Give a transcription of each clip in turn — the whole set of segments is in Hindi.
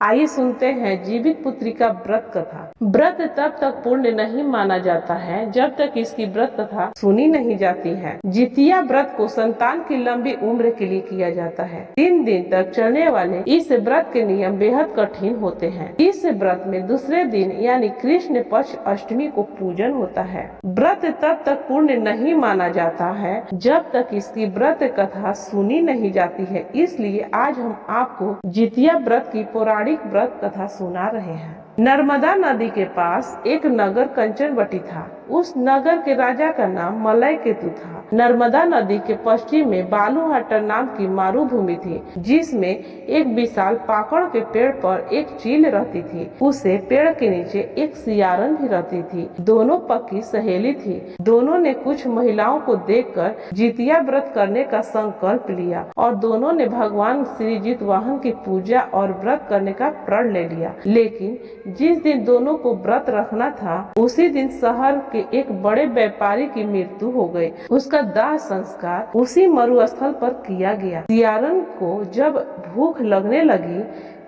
आइए सुनते हैं जीवित पुत्री का व्रत कथा। व्रत तब तक पूर्ण नहीं माना जाता है जब तक इसकी व्रत कथा सुनी नहीं जाती है। जितिया व्रत को संतान की लंबी उम्र के लिए किया जाता है। 3 दिन तक चलने वाले इस व्रत के नियम बेहद कठिन होते हैं। इस व्रत में दूसरे दिन यानी कृष्ण पक्ष अष्टमी को पूजन होता है। व्रत तब तक पूर्ण नहीं माना जाता है जब तक इसकी व्रत कथा सुनी नहीं जाती है। इसलिए आज हम आपको जितिया व्रत की पौराणिक व्रत कथा सुना रहे हैं। नर्मदा नदी के पास एक नगर कंचनवटी था। उस नगर के राजा का नाम मलय केतु था। नर्मदा नदी के पश्चिम में बालूहट्टा नाम की मारूभूमि थी, जिसमें एक विशाल पाकड़ के पेड़ पर एक चील रहती थी। उसे पेड़ के नीचे एक सियारन भी रहती थी। दोनों पक्की सहेली थी। दोनों ने कुछ महिलाओं को देखकर जितिया व्रत करने का संकल्प लिया और दोनों ने भगवान श्री जितवाहन की पूजा और व्रत करने का प्रण ले लिया। लेकिन जिस दिन दोनों को व्रत रखना था, उसी दिन शहर के एक बड़े व्यापारी की मृत्यु हो गई। उसका दाह संस्कार उसी मरुस्थल पर किया गया। सियारन को जब भूख लगने लगी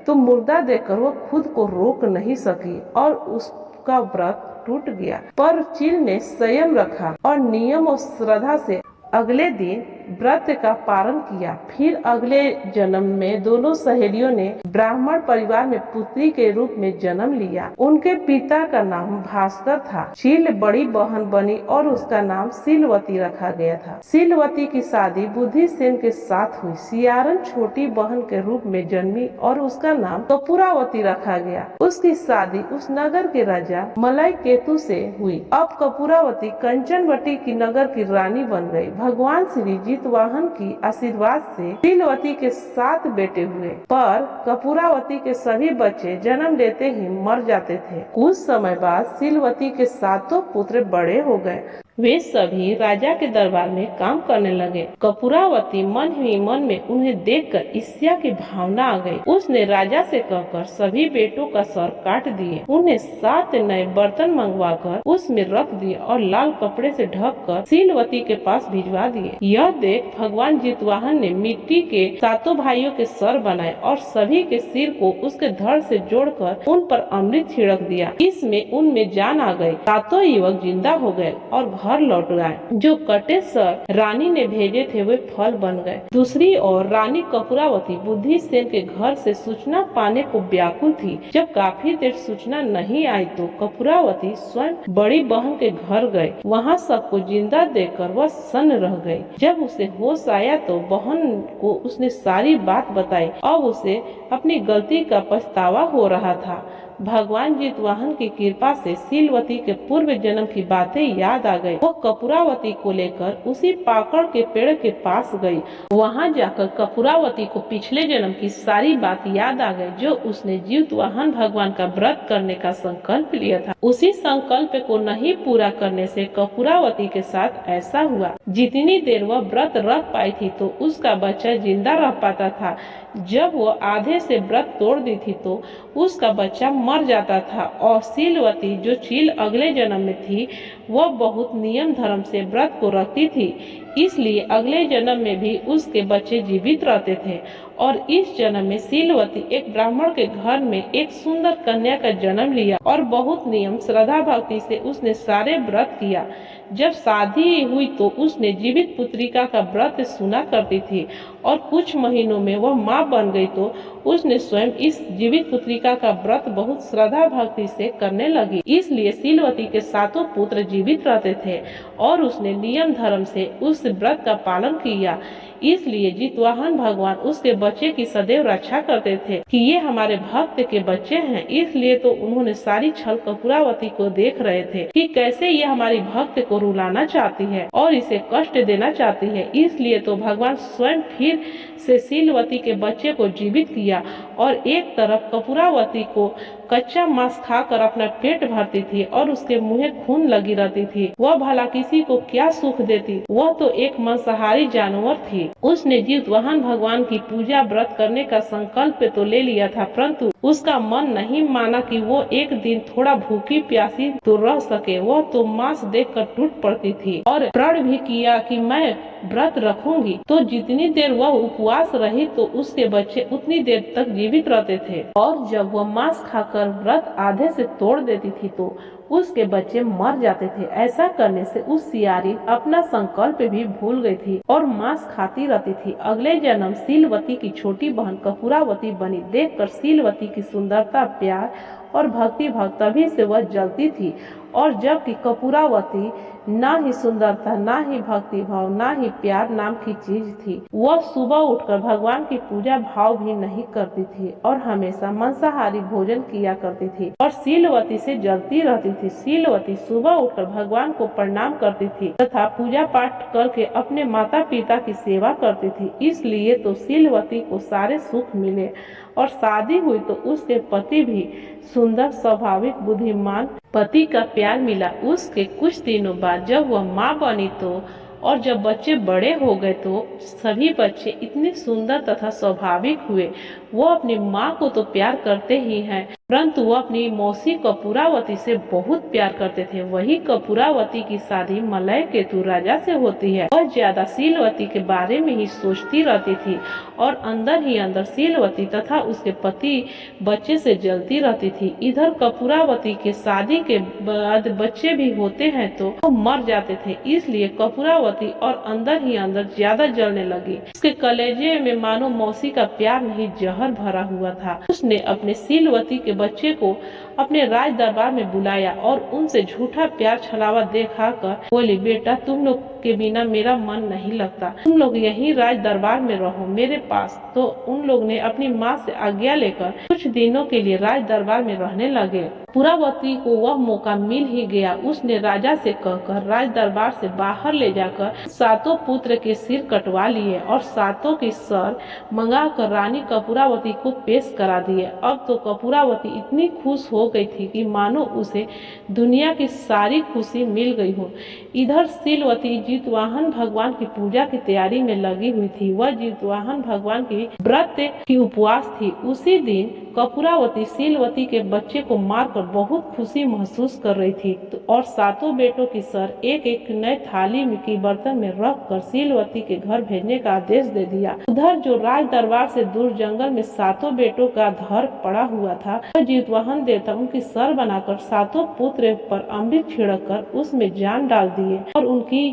तो मुर्दा देखकर वो खुद को रोक नहीं सकी और उसका व्रत टूट गया। पर चील ने संयम रखा और नियम और श्रद्धा से अगले दिन व्रत का पालन किया। फिर अगले जन्म में दोनों सहेलियों ने ब्राह्मण परिवार में पुत्री के रूप में जन्म लिया। उनके पिता का नाम भास्कर था। चील बड़ी बहन बनी और उसका नाम सीलवती रखा गया था। सीलवती की शादी बुद्धिसेन के साथ हुई। सियारन छोटी बहन के रूप में जन्मी और उसका नाम कपूरावती रखा गया। उसकी शादी उस नगर के राजा मलय केतु से हुई। अब कपूरावती कंचनवटी की नगर की रानी बन गई। भगवान श्री जितवाहन की आशीर्वाद से सीलवती के 7 बेटे हुए, पर कपूरावती के सभी बच्चे जन्म लेते ही मर जाते थे। कुछ समय बाद सीलवती के 7 पुत्र बड़े हो गए। वे सभी राजा के दरबार में काम करने लगे। कपूरावती मन ही मन में उन्हें देखकर ईर्ष्या की भावना आ गई। उसने राजा से कहकर सभी बेटों का सर काट दिए। उन्हें 7 नए बर्तन मंगवाकर उसमें रख दिए और लाल कपड़े से ढककर सीलवती के पास भिजवा दिए। यह देख भगवान जितवाहन ने मिट्टी के 7 भाइयों के सर बनाए और सभी के सिर को उसके धड़ से जोड़कर उन पर अमृत छिड़क दिया। इसमें उनमें जान आ गई। 7 युवक जिंदा हो गए और घर लौट गए। जो कटे सर रानी ने भेजे थे वे फल बन गए। दूसरी ओर रानी कपूरावती बुद्धिसेन के घर से सूचना पाने को व्याकुल थी। जब काफी देर सूचना नहीं आई तो कपूरावती स्वयं बड़ी बहन के घर गए। वहाँ सबको जिंदा देखकर वह सन्न रह गई। जब उसे होश आया तो बहन को उसने सारी बात बताई। अब उसे अपनी गलती का पछतावा हो रहा था। भगवान जितवाहन की कृपा से सीलवती के पूर्व जन्म की बातें याद आ गई। वो कपूरावती को लेकर उसी पाकड़ के पेड़ के पास गई। वहां जाकर कपूरावती को पिछले जन्म की सारी बात याद आ गई, जो उसने जितवाहन भगवान का व्रत करने का संकल्प लिया था। उसी संकल्प को नहीं पूरा करने से कपूरावती के साथ ऐसा हुआ। जितनी देर वह व्रत रख पाई थी तो उसका बच्चा जिंदा रह पाता था। जब वो आधे से व्रत तोड़ दी थी तो उसका बच्चा मर जाता था। और सीलवती जो चील अगले जन्म में थी वह बहुत नियम धर्म से व्रत को रखती थी, इसलिए अगले जन्म में भी उसके बच्चे जीवित रहते थे। और इस जन्म में सीलवती एक ब्राह्मण के घर में एक सुंदर कन्या का जन्म लिया और बहुत नियम श्रद्धा भक्ति से उसने सारे व्रत किया। जब शादी हुई तो उसने जीवित पुत्रिका का व्रत सुना करती थी और कुछ महीनों में वह माँ बन गई तो उसने स्वयं इस जीवित पुत्रिका का व्रत बहुत श्रद्धा भक्ति से करने लगी। इसलिए सीलवती के 7 पुत्र जीवित रहते थे और उसने नियम धर्म से उस व्रत का पालन किया। इसलिए जितवाहन भगवान उसके बच्चे की सदैव रक्षा करते थे कि ये हमारे भक्त के बच्चे हैं। इसलिए तो उन्होंने सारी छल कपूरावती को देख रहे थे कि कैसे ये हमारी भक्त को रुलाना चाहती है और इसे कष्ट देना चाहती है। इसलिए तो भगवान स्वयं फिर से सीलवती के बच्चे को जीवित किया और एक तरफ कपूरावती को कच्चा मांस खाकर अपना पेट भरती थी और उसके मुंह खून लगी रहती थी। वह भला किसी को क्या सुख देती, वह तो एक मांसाहारी जानवर थी। उसने जितवाहन भगवान की पूजा व्रत करने का संकल्प तो ले लिया था, परंतु उसका मन नहीं माना कि वो एक दिन थोड़ा भूखी प्यासी तो रह सके। वह तो मांस देखकर टूट पड़ती थी और प्रण भी किया कि मैं व्रत रखूंगी। तो जितनी देर वह उपवास रही तो उसके बच्चे उतनी देर तक जीवित रहते थे, और जब वह मांस खाकर व्रत आधे से तोड़ देती थी तो उसके बच्चे मर जाते थे। ऐसा करने से उस सियारी अपना संकल्प भी भूल गई थी और मांस खाती रहती थी। अगले जन्म सीलवती की छोटी बहन कपूरावती बनी। देखकर सीलवती की सुंदरता, प्यार और भक्ति भाव तभी से वह जलती थी, और जबकि कपूरावती ना ही सुंदरता, ना ही भक्ति भाव, ना ही प्यार नाम की चीज थी। वह सुबह उठकर भगवान की पूजा भाव भी नहीं करती थी और हमेशा मांसाहारी भोजन किया करती थी और सीलवती से जलती रहती थी। सीलवती सुबह उठकर भगवान को प्रणाम करती थी तथा पूजा पाठ करके अपने माता पिता की सेवा करती थी। इसलिए तो सीलवती को सारे सुख मिले और शादी हुई तो उसके पति भी सुंदर, स्वाभाविक, बुद्धिमान पति का प्यार मिला। उसके कुछ दिनों बाद जब वह माँ बनी तो और जब बच्चे बड़े हो गए तो सभी बच्चे इतने सुंदर तथा स्वाभाविक हुए। वो अपनी माँ को तो प्यार करते ही हैं, परंतु वो अपनी मौसी कपूरावती से बहुत प्यार करते थे। वही कपूरावती की शादी मलय केतु राजा से होती है। वह ज्यादा सीलवती के बारे में ही सोचती रहती थी और अंदर ही अंदर सीलवती तथा उसके पति बच्चे से जलती रहती थी। इधर कपूरावती के शादी के बाद बच्चे भी होते हैं तो वो मर जाते थे, इसलिए कपूरावती और अंदर ही अंदर ज्यादा जलने लगी। उसके कलेजे में मानो मौसी का प्यार नहीं जहर भरा हुआ था। उसने अपने सीलवती के बच्चे को अपने राज दरबार में बुलाया और उनसे झूठा प्यार छलावा दिखाकर बोली, बेटा तुम लोग के बिना मेरा मन नहीं लगता, तुम लोग यहीं राज दरबार में रहो मेरे पास। तो उन लोग ने अपनी माँ से आज्ञा लेकर कुछ दिनों के लिए राज दरबार में रहने लगे। कपूरावती को वह मौका मिल ही गया। उसने राजा से कहकर राज दरबार से बाहर ले जाकर सातों पुत्र के सिर कटवा लिए और सातों की सर मंगाकर रानी कपूरावती को पेश करा दिए। अब तो कपूरावती इतनी खुश हो गई थी कि मानो उसे दुनिया की सारी खुशी मिल गई हो। इधर सीलवती जितवाहन भगवान की पूजा की तैयारी में लगी हुई थी। वह जितवाहन भगवान की व्रत की उपवास थी। उसी दिन कपूरावती सीलवती के बच्चे को मारकर बहुत खुशी महसूस कर रही थी और सातों बेटों की सर एक एक नए थाली की बर्तन में रखकर सीलवती के घर भेजने का आदेश दे दिया। उधर जो राज दरबार से दूर जंगल में सातों बेटों का धर पड़ा हुआ था, जितवाहन देवता उनकी सर बनाकर सातों पुत्र पर अमृत छिड़ककर उसमें जान डाल दिए और उनकी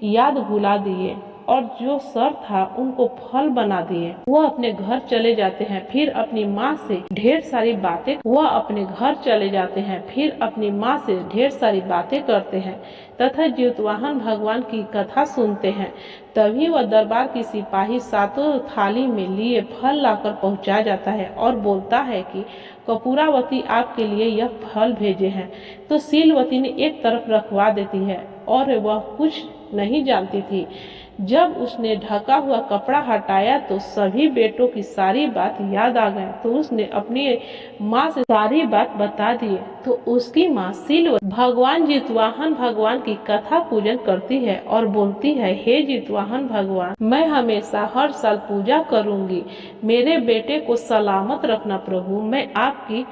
याद भुला दिए और जो सर था उनको फल बना दिए। वह अपने घर चले जाते हैं, फिर अपनी माँ से ढेर सारी बातें करते हैं तथा जितवाहन भगवान की कथा सुनते हैं। तभी वह दरबार की सिपाही सातों थाली में लिए फल लाकर पहुंचा जाता है और बोलता है कि कपूरावती आपके लिए यह फल भेजे हैं। तो सीलवती ने एक तरफ रखवा देती है और वह कुछ नहीं जानती थी। जब उसने ढका हुआ कपड़ा हटाया तो सभी बेटों की सारी बात याद आ गई। तो उसने अपनी माँ से सारी बात बता दी। तो उसकी माँ सीलवती भगवान जितवाहन भगवान की कथा पूजन करती है और बोलती है, हे जितवाहन भगवान, मैं हमेशा हर साल पूजा करूंगी। मेरे बेटे को सलामत रखना प्रभु, मैं आपकी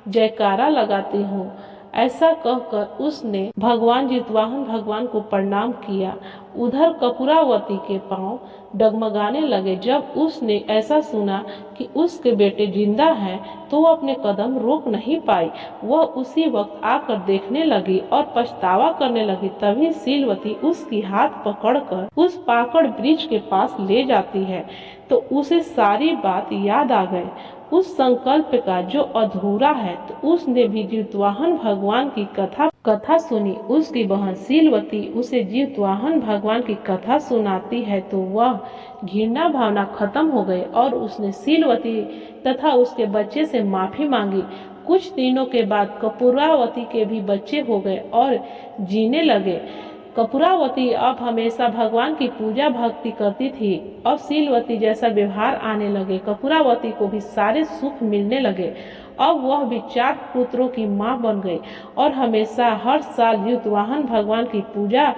जयकारा लगाती हूँ। ऐसा कहकर उसने भगवान जितवाहन भगवान को प्रणाम किया। उधर कपूरावती के पांव डगमगाने लगे। जब उसने ऐसा सुना कि उसके बेटे जिंदा हैं तो वह अपने कदम रोक नहीं पाई। वह उसी वक्त आकर देखने लगी और पछतावा करने लगी। तभी सीलवती उसकी हाथ पकड़कर उस पाकड़ वृक्ष के पास ले जाती है तो उसे सारी बात याद आ गई, उस संकल्प का जो अधूरा है। तो उसने भी जितवाहन भगवान की कथा सुनी। उसकी बहन सीलवती उसे जितवाहन भगवान की कथा सुनाती है तो वह घृणा भावना खत्म हो गई और उसने सीलवती तथा उसके बच्चे से माफी मांगी। कुछ दिनों के बाद कपूरावती के भी बच्चे हो गए और जीने लगे। कपूरावती अब हमेशा भगवान की पूजा भक्ति करती थी। अब सीलवती जैसा व्यवहार आने लगे। कपूरावती को भी सारे सुख मिलने लगे। अब वह भी 4 पुत्रों की माँ बन गई और हमेशा हर साल जितवाहन भगवान की पूजा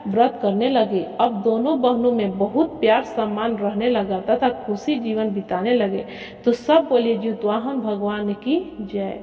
व्रत करने लगी। अब दोनों बहनों में बहुत प्यार सम्मान रहने लगा तथा खुशी जीवन बिताने लगे। तो सब बोलिए जितवाहन भगवान की जय।